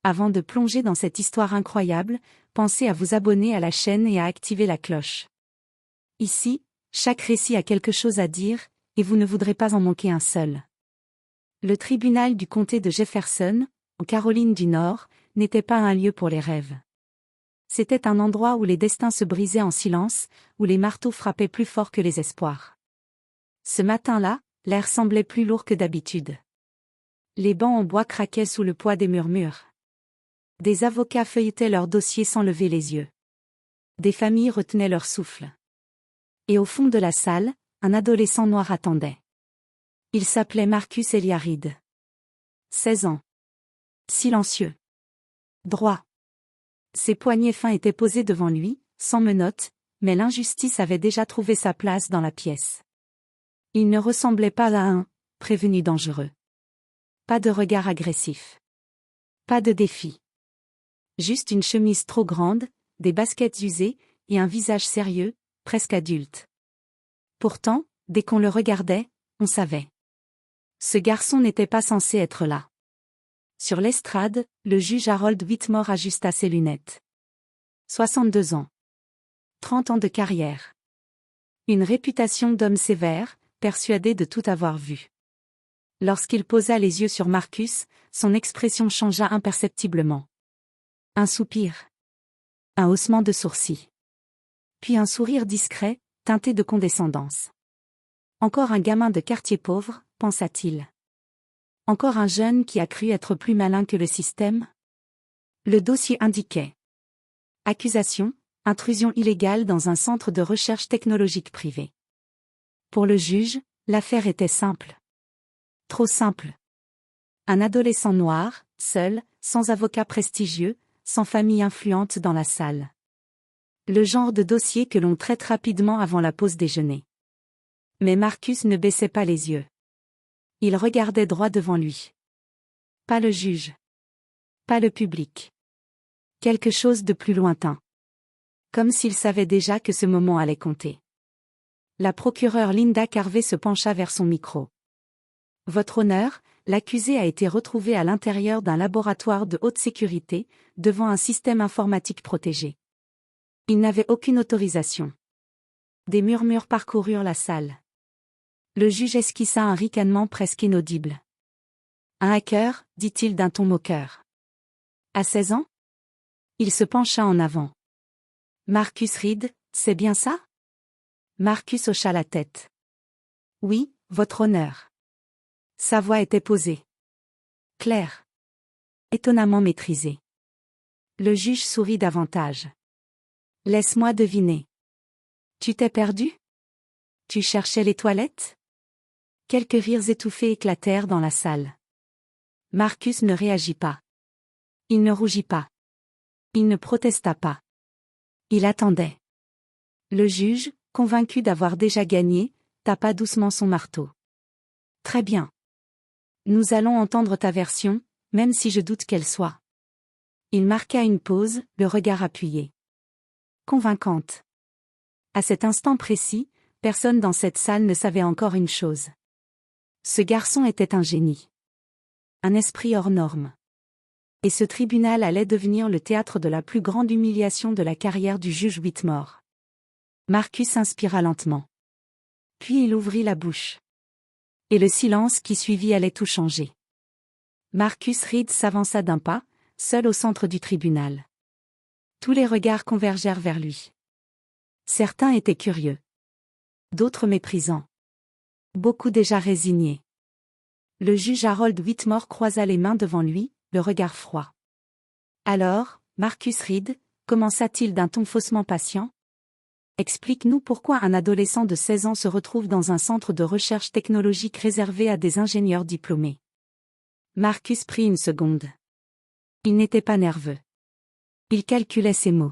Avant de plonger dans cette histoire incroyable, pensez à vous abonner à la chaîne et à activer la cloche. Ici, chaque récit a quelque chose à dire, et vous ne voudrez pas en manquer un seul. Le tribunal du comté de Jefferson, en Caroline du Nord, n'était pas un lieu pour les rêves. C'était un endroit où les destins se brisaient en silence, où les marteaux frappaient plus fort que les espoirs. Ce matin-là, l'air semblait plus lourd que d'habitude. Les bancs en bois craquaient sous le poids des murmures. Des avocats feuilletaient leurs dossiers sans lever les yeux. Des familles retenaient leur souffle. Et au fond de la salle, un adolescent noir attendait. Il s'appelait Marcus Eliarid. 16 ans. Silencieux. Droit. Ses poignets fins étaient posés devant lui, sans menottes, mais l'injustice avait déjà trouvé sa place dans la pièce. Il ne ressemblait pas à un prévenu dangereux. Pas de regard agressif. Pas de défi. Juste une chemise trop grande, des baskets usées, et un visage sérieux, presque adulte. Pourtant, dès qu'on le regardait, on savait. Ce garçon n'était pas censé être là. Sur l'estrade, le juge Harold Whitmore ajusta ses lunettes. 62 ans. 30 ans de carrière. Une réputation d'homme sévère, persuadé de tout avoir vu. Lorsqu'il posa les yeux sur Marcus, son expression changea imperceptiblement. Un soupir. Un haussement de sourcils. Puis un sourire discret, teinté de condescendance. Encore un gamin de quartier pauvre, pensa-t-il. Encore un jeune qui a cru être plus malin que le système? Le dossier indiquait. Accusation, intrusion illégale dans un centre de recherche technologique privé. Pour le juge, l'affaire était simple. Trop simple. Un adolescent noir, seul, sans avocat prestigieux, sans famille influente dans la salle. Le genre de dossier que l'on traite rapidement avant la pause déjeuner. Mais Marcus ne baissait pas les yeux. Il regardait droit devant lui. Pas le juge. Pas le public. Quelque chose de plus lointain. Comme s'il savait déjà que ce moment allait compter. La procureure Linda Carvey se pencha vers son micro. Votre honneur, l'accusé a été retrouvé à l'intérieur d'un laboratoire de haute sécurité, devant un système informatique protégé. Il n'avait aucune autorisation. Des murmures parcoururent la salle. Le juge esquissa un ricanement presque inaudible. Un hacker, dit-il d'un ton moqueur. À 16 ans? Il se pencha en avant. Marcus Reed, c'est bien ça? Marcus hocha la tête. Oui, votre honneur. Sa voix était posée. Claire. Étonnamment maîtrisée. Le juge sourit davantage. Laisse-moi deviner. Tu t'es perdu? Tu cherchais les toilettes? Quelques rires étouffés éclatèrent dans la salle. Marcus ne réagit pas. Il ne rougit pas. Il ne protesta pas. Il attendait. Le juge, convaincu d'avoir déjà gagné, tapa doucement son marteau. Très bien. Nous allons entendre ta version, même si je doute qu'elle soit. Il marqua une pause, le regard appuyé. Convaincante. À cet instant précis, personne dans cette salle ne savait encore une chose. Ce garçon était un génie. Un esprit hors norme. Et ce tribunal allait devenir le théâtre de la plus grande humiliation de la carrière du juge Whitmore. Marcus inspira lentement. Puis il ouvrit la bouche. Et le silence qui suivit allait tout changer. Marcus Reed s'avança d'un pas, seul au centre du tribunal. Tous les regards convergèrent vers lui. Certains étaient curieux. D'autres méprisants. Beaucoup déjà résignés. Le juge Harold Whitmore croisa les mains devant lui, le regard froid. Alors, Marcus Reed, commença-t-il d'un ton faussement patient. Explique-nous pourquoi un adolescent de 16 ans se retrouve dans un centre de recherche technologique réservé à des ingénieurs diplômés. Marcus prit une seconde. Il n'était pas nerveux. Il calculait ses mots.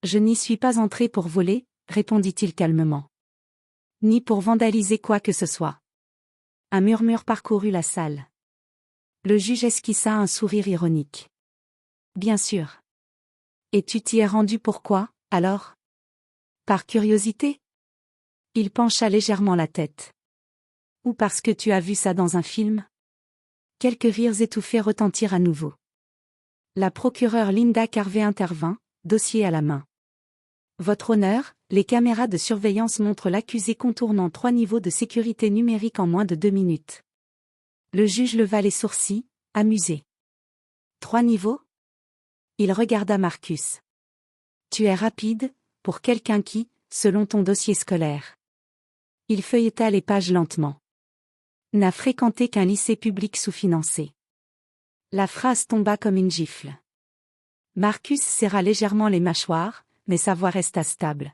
Je n'y suis pas entré pour voler, répondit-il calmement. Ni pour vandaliser quoi que ce soit. Un murmure parcourut la salle. Le juge esquissa un sourire ironique. Bien sûr. Et tu t'y es rendu pourquoi, alors? Par curiosité? Il pencha légèrement la tête. Ou parce que tu as vu ça dans un film? Quelques rires étouffés retentirent à nouveau. La procureure Linda Carvey intervint, dossier à la main. Votre honneur, les caméras de surveillance montrent l'accusé contournant 3 niveaux de sécurité numérique en moins de 2 minutes. Le juge leva les sourcils, amusé. 3 niveaux? Il regarda Marcus. Tu es rapide, pour quelqu'un qui, selon ton dossier scolaire. Il feuilleta les pages lentement. N'a fréquenté qu'un lycée public sous-financé. La phrase tomba comme une gifle. Marcus serra légèrement les mâchoires, mais sa voix resta stable.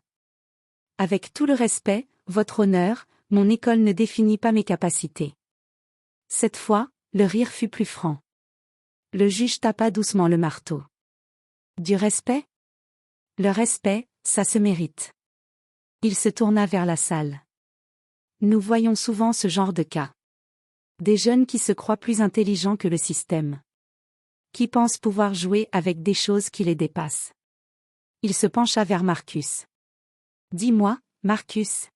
Avec tout le respect, votre honneur, mon école ne définit pas mes capacités. Cette fois, le rire fut plus franc. Le juge tapa doucement le marteau. Du respect? Le respect, ça se mérite. Il se tourna vers la salle. Nous voyons souvent ce genre de cas. Des jeunes qui se croient plus intelligents que le système. Qui pensent pouvoir jouer avec des choses qui les dépassent. Il se pencha vers Marcus. Dis-moi, Marcus.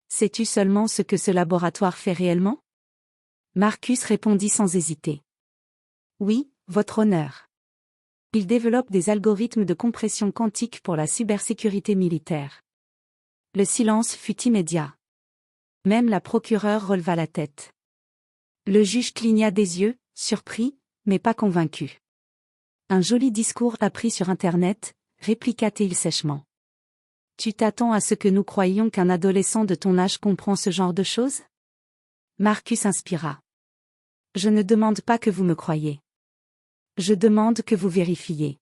Sais-tu seulement ce que ce laboratoire fait réellement? Marcus répondit sans hésiter. Oui, votre honneur. Il développe des algorithmes de compression quantique pour la cybersécurité militaire. Le silence fut immédiat. Même la procureure releva la tête. Le juge cligna des yeux, surpris, mais pas convaincu. Un joli discours appris sur Internet, répliqua-t-il sèchement. Tu t'attends à ce que nous croyions qu'un adolescent de ton âge comprend ce genre de choses? Marcus inspira. Je ne demande pas que vous me croyiez. Je demande que vous vérifiez.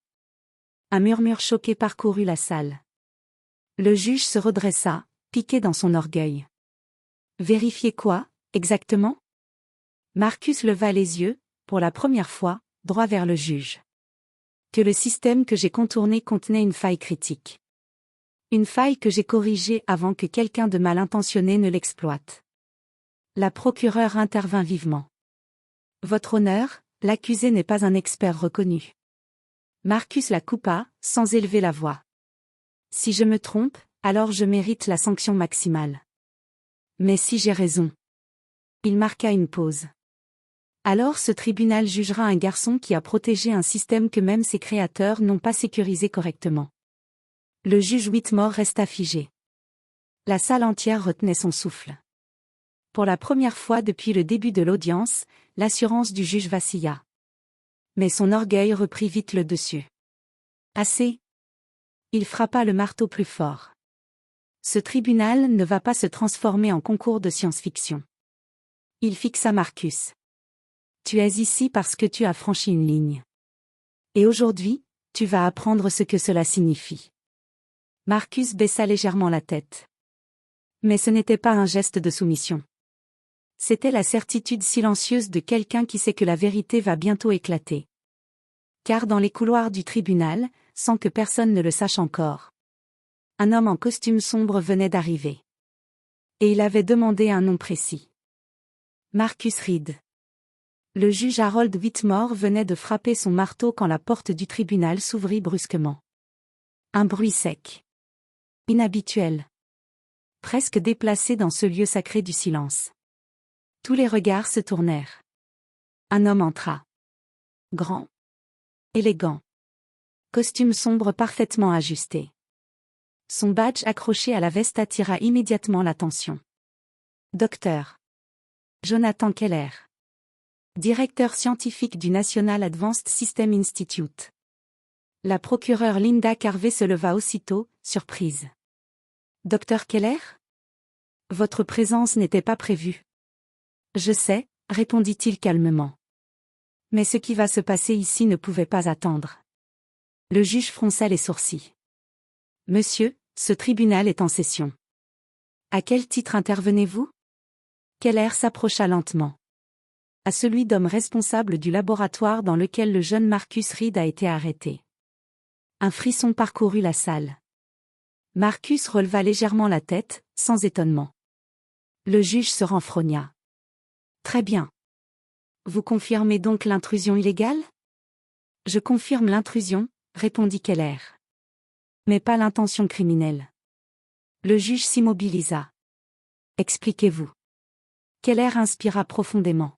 Un murmure choqué parcourut la salle. Le juge se redressa, piqué dans son orgueil. Vérifier quoi, exactement? Marcus leva les yeux, pour la première fois, droit vers le juge. Que le système que j'ai contourné contenait une faille critique. Une faille que j'ai corrigée avant que quelqu'un de mal intentionné ne l'exploite. La procureure intervint vivement. Votre honneur, l'accusé n'est pas un expert reconnu. Marcus la coupa, sans élever la voix. Si je me trompe, alors je mérite la sanction maximale. Mais si j'ai raison. Il marqua une pause. Alors ce tribunal jugera un garçon qui a protégé un système que même ses créateurs n'ont pas sécurisé correctement. Le juge Whitmore resta figé. La salle entière retenait son souffle. Pour la première fois depuis le début de l'audience, l'assurance du juge vacilla. Mais son orgueil reprit vite le dessus. Assez. Il frappa le marteau plus fort. Ce tribunal ne va pas se transformer en concours de science-fiction. Il fixa Marcus. Tu es ici parce que tu as franchi une ligne. Et aujourd'hui, tu vas apprendre ce que cela signifie. Marcus baissa légèrement la tête. Mais ce n'était pas un geste de soumission. C'était la certitude silencieuse de quelqu'un qui sait que la vérité va bientôt éclater. Car dans les couloirs du tribunal, sans que personne ne le sache encore, un homme en costume sombre venait d'arriver. Et il avait demandé un nom précis. Marcus Reed. Le juge Harold Whitmore venait de frapper son marteau quand la porte du tribunal s'ouvrit brusquement. Un bruit sec. Inhabituel. Presque déplacé dans ce lieu sacré du silence. Tous les regards se tournèrent. Un homme entra. Grand. Élégant. Costume sombre parfaitement ajusté. Son badge accroché à la veste attira immédiatement l'attention. Docteur Jonathan Keller. Directeur scientifique du National Advanced System Institute. La procureure Linda Carvey se leva aussitôt, surprise. Docteur Keller? Votre présence n'était pas prévue. Je sais, répondit-il calmement. Mais ce qui va se passer ici ne pouvait pas attendre. Le juge fronça les sourcils. Monsieur, ce tribunal est en session. À quel titre intervenez-vous? Keller s'approcha lentement. À celui d'homme responsable du laboratoire dans lequel le jeune Marcus Reed a été arrêté. Un frisson parcourut la salle. Marcus releva légèrement la tête, sans étonnement. Le juge se renfrogna. Très bien. Vous confirmez donc l'intrusion illégale? Je confirme l'intrusion, répondit Keller. Mais pas l'intention criminelle. Le juge s'immobilisa. Expliquez-vous. Keller inspira profondément.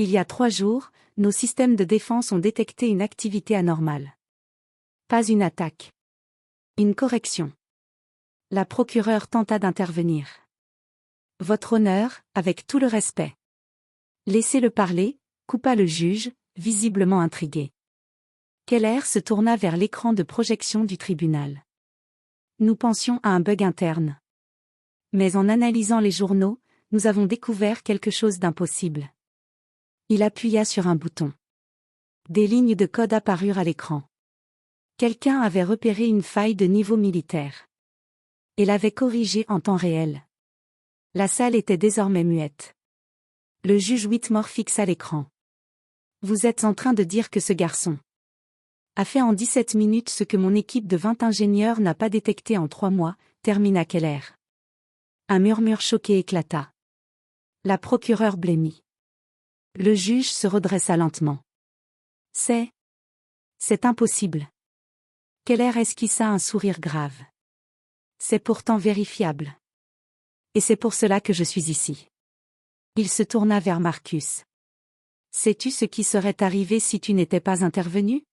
Il y a 3 jours, nos systèmes de défense ont détecté une activité anormale. Pas une attaque. Une correction. La procureure tenta d'intervenir. Votre honneur, avec tout le respect. Laissez-le parler, coupa le juge, visiblement intrigué. Keller se tourna vers l'écran de projection du tribunal. Nous pensions à un bug interne. Mais en analysant les journaux, nous avons découvert quelque chose d'impossible. Il appuya sur un bouton. Des lignes de code apparurent à l'écran. Quelqu'un avait repéré une faille de niveau militaire. Et l'avait corrigée en temps réel. La salle était désormais muette. Le juge Whitmore fixa l'écran. Vous êtes en train de dire que ce garçon a fait en 17 minutes ce que mon équipe de 20 ingénieurs n'a pas détecté en 3 mois, termina Keller. Un murmure choqué éclata. La procureure blêmit. Le juge se redressa lentement. C'est impossible. Keller esquissa un sourire grave. C'est pourtant vérifiable. Et c'est pour cela que je suis ici. Il se tourna vers Marcus. Sais-tu ce qui serait arrivé si tu n'étais pas intervenu?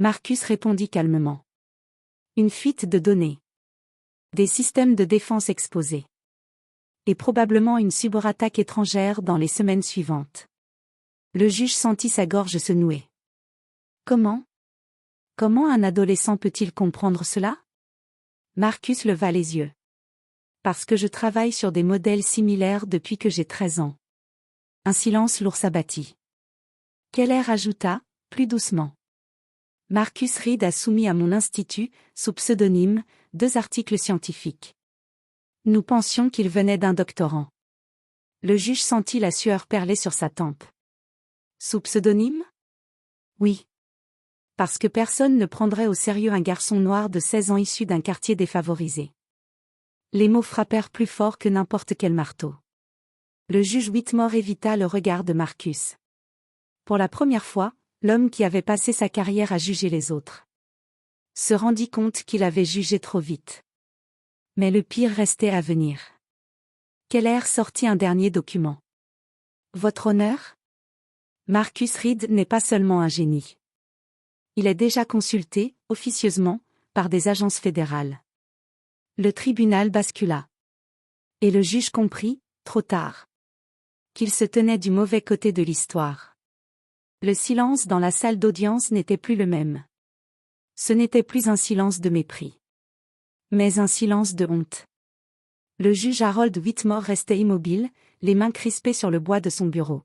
Marcus répondit calmement. Une fuite de données. Des systèmes de défense exposés. Et probablement une cyberattaque étrangère dans les semaines suivantes. Le juge sentit sa gorge se nouer. Comment un adolescent peut-il comprendre cela? Marcus leva les yeux. Parce que je travaille sur des modèles similaires depuis que j'ai 13 ans. Un silence lourd s'abattit. Keller ajouta, plus doucement. Marcus Reed a soumis à mon institut, sous pseudonyme, 2 articles scientifiques. Nous pensions qu'il venait d'un doctorant. Le juge sentit la sueur perler sur sa tempe. Sous pseudonyme? Oui. Parce que personne ne prendrait au sérieux un garçon noir de 16 ans issu d'un quartier défavorisé. Les mots frappèrent plus fort que n'importe quel marteau. Le juge Whitmore évita le regard de Marcus. Pour la première fois, l'homme qui avait passé sa carrière à juger les autres se rendit compte qu'il avait jugé trop vite. Mais le pire restait à venir. Keller sortit un dernier document. Votre honneur? Marcus Reed n'est pas seulement un génie. Il est déjà consulté, officieusement, par des agences fédérales. Le tribunal bascula. Et le juge comprit, trop tard, qu'il se tenait du mauvais côté de l'histoire. Le silence dans la salle d'audience n'était plus le même. Ce n'était plus un silence de mépris. Mais un silence de honte. Le juge Harold Whitmore restait immobile, les mains crispées sur le bois de son bureau.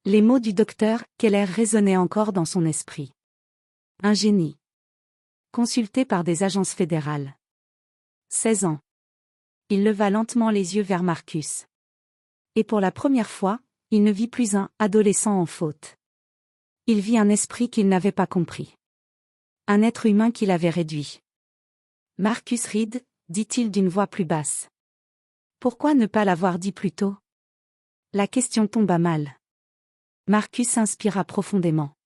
Les mots du docteur Keller résonnaient encore dans son esprit. Un génie. Consulté par des agences fédérales. 16 ans. Il leva lentement les yeux vers Marcus. Et pour la première fois, il ne vit plus un adolescent en faute. Il vit un esprit qu'il n'avait pas compris. Un être humain qu'il avait réduit. Marcus Reed, dit-il d'une voix plus basse. Pourquoi ne pas l'avoir dit plus tôt? La question tomba mal. Marcus inspira profondément.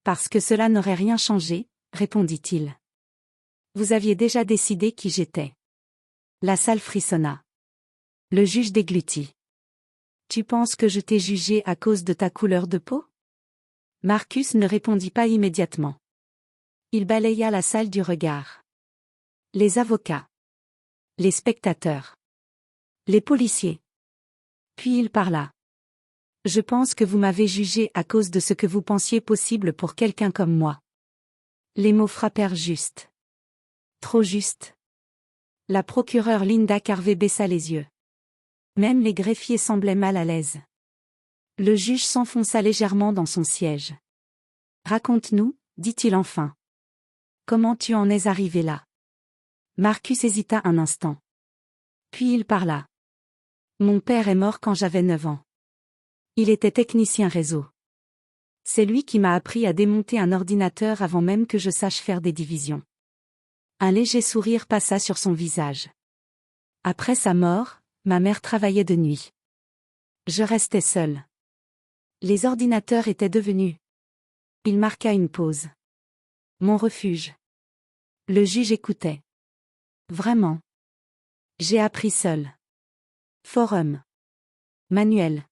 Parce que cela n'aurait rien changé, répondit-il. Vous aviez déjà décidé qui j'étais. La salle frissonna. Le juge déglutit. Tu penses que je t'ai jugé à cause de ta couleur de peau? Marcus ne répondit pas immédiatement. Il balaya la salle du regard. Les avocats. Les spectateurs. Les policiers. Puis il parla. Je pense que vous m'avez jugé à cause de ce que vous pensiez possible pour quelqu'un comme moi. Les mots frappèrent juste. Trop juste. La procureure Linda Carvey baissa les yeux. Même les greffiers semblaient mal à l'aise. Le juge s'enfonça légèrement dans son siège. Raconte-nous, dit-il enfin. Comment tu en es arrivé là? Marcus hésita un instant. Puis il parla. Mon père est mort quand j'avais 9 ans. Il était technicien réseau. C'est lui qui m'a appris à démonter un ordinateur avant même que je sache faire des divisions. Un léger sourire passa sur son visage. Après sa mort, ma mère travaillait de nuit. Je restais seule. Les ordinateurs étaient devenus. Il marqua une pause. Mon refuge. Le juge écoutait. Vraiment. J'ai appris seul. Forum. Manuel.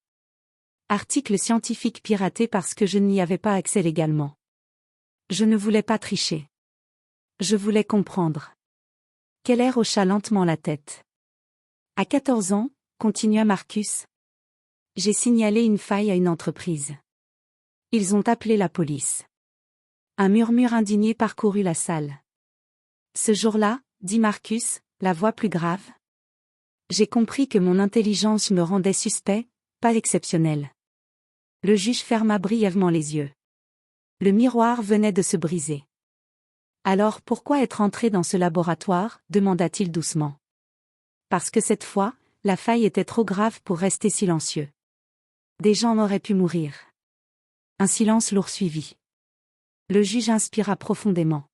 Article scientifique piraté parce que je n'y avais pas accès légalement. Je ne voulais pas tricher. Je voulais comprendre. Keller hocha lentement la tête. À 14 ans, continua Marcus. J'ai signalé une faille à une entreprise. Ils ont appelé la police. Un murmure indigné parcourut la salle. Ce jour-là, dit Marcus, la voix plus grave. J'ai compris que mon intelligence me rendait suspect, pas exceptionnel. Le juge ferma brièvement les yeux. Le miroir venait de se briser. Alors pourquoi être entré dans ce laboratoire, demanda-t-il doucement. Parce que cette fois, la faille était trop grave pour rester silencieux. Des gens auraient pu mourir. Un silence lourd suivit. Le juge inspira profondément.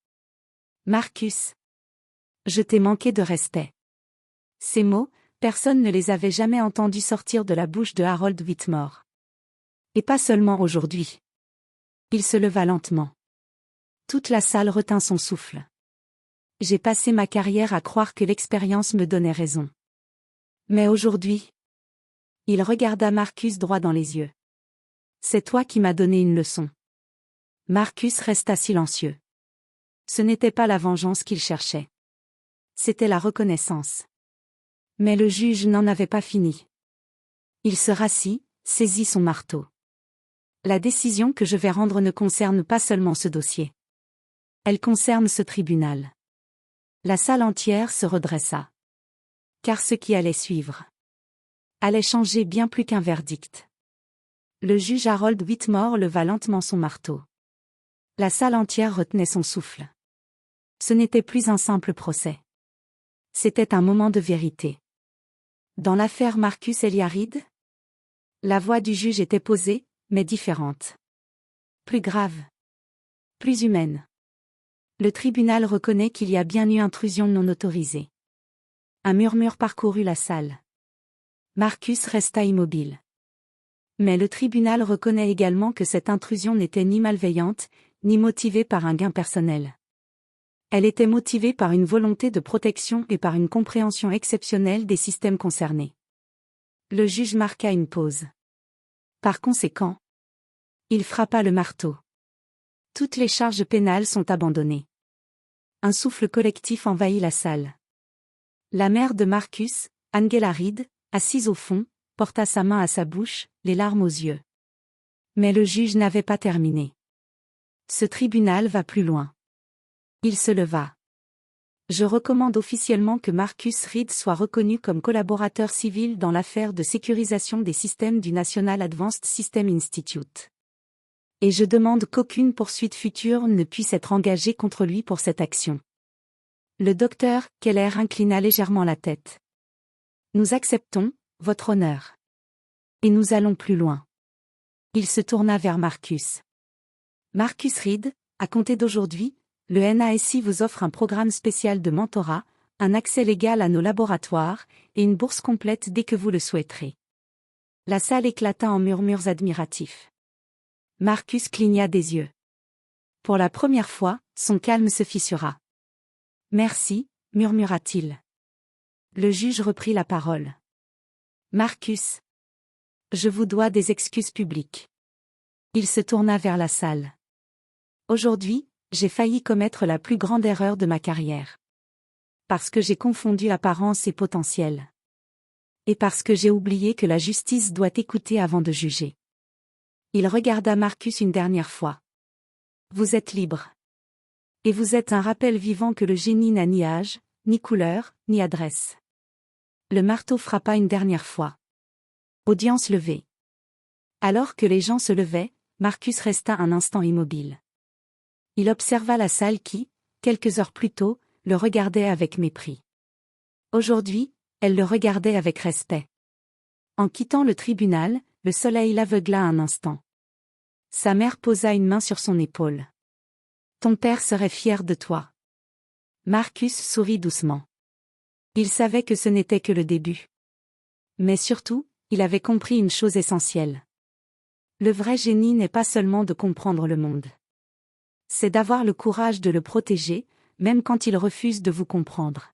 Marcus. Je t'ai manqué de respect. Ces mots, personne ne les avait jamais entendus sortir de la bouche de Harold Whitmore. Et pas seulement aujourd'hui. Il se leva lentement. Toute la salle retint son souffle. J'ai passé ma carrière à croire que l'expérience me donnait raison. Mais aujourd'hui... Il regarda Marcus droit dans les yeux. C'est toi qui m'as donné une leçon. Marcus resta silencieux. Ce n'était pas la vengeance qu'il cherchait. C'était la reconnaissance. Mais le juge n'en avait pas fini. Il se rassit, saisit son marteau. La décision que je vais rendre ne concerne pas seulement ce dossier. Elle concerne ce tribunal. La salle entière se redressa. Car ce qui allait suivre allait changer bien plus qu'un verdict. Le juge Harold Whitmore leva lentement son marteau. La salle entière retenait son souffle. Ce n'était plus un simple procès. C'était un moment de vérité. Dans l'affaire Marcus Eliarid, la voix du juge était posée, mais différente. Plus grave. Plus humaine. Le tribunal reconnaît qu'il y a bien eu intrusion non autorisée. Un murmure parcourut la salle. Marcus resta immobile. Mais le tribunal reconnaît également que cette intrusion n'était ni malveillante, ni motivée par un gain personnel. Elle était motivée par une volonté de protection et par une compréhension exceptionnelle des systèmes concernés. Le juge marqua une pause. Par conséquent, il frappa le marteau. Toutes les charges pénales sont abandonnées. Un souffle collectif envahit la salle. La mère de Marcus, Angela Reed, assise au fond, porta sa main à sa bouche, les larmes aux yeux. Mais le juge n'avait pas terminé. Ce tribunal va plus loin. Il se leva. Je recommande officiellement que Marcus Reed soit reconnu comme collaborateur civil dans l'affaire de sécurisation des systèmes du National Advanced System Institute. Et je demande qu'aucune poursuite future ne puisse être engagée contre lui pour cette action. Le docteur Keller inclina légèrement la tête. Nous acceptons, votre honneur. Et nous allons plus loin. Il se tourna vers Marcus. Marcus Reed, à compter d'aujourd'hui, le NASI vous offre un programme spécial de mentorat, un accès légal à nos laboratoires, et une bourse complète dès que vous le souhaiterez. La salle éclata en murmures admiratifs. Marcus cligna des yeux. Pour la première fois, son calme se fissura. Merci, murmura-t-il. Le juge reprit la parole. Marcus. Je vous dois des excuses publiques. Il se tourna vers la salle. Aujourd'hui, j'ai failli commettre la plus grande erreur de ma carrière. Parce que j'ai confondu apparence et potentiel. Et parce que j'ai oublié que la justice doit écouter avant de juger. Il regarda Marcus une dernière fois. Vous êtes libre. Et vous êtes un rappel vivant que le génie n'a ni âge, ni couleur, ni adresse. Le marteau frappa une dernière fois. Audience levée. Alors que les gens se levaient, Marcus resta un instant immobile. Il observa la salle qui, quelques heures plus tôt, le regardait avec mépris. Aujourd'hui, elle le regardait avec respect. En quittant le tribunal, le soleil l'aveugla un instant. Sa mère posa une main sur son épaule. Ton père serait fier de toi. Marcus sourit doucement. Il savait que ce n'était que le début. Mais surtout, il avait compris une chose essentielle. Le vrai génie n'est pas seulement de comprendre le monde. C'est d'avoir le courage de le protéger, même quand il refuse de vous comprendre.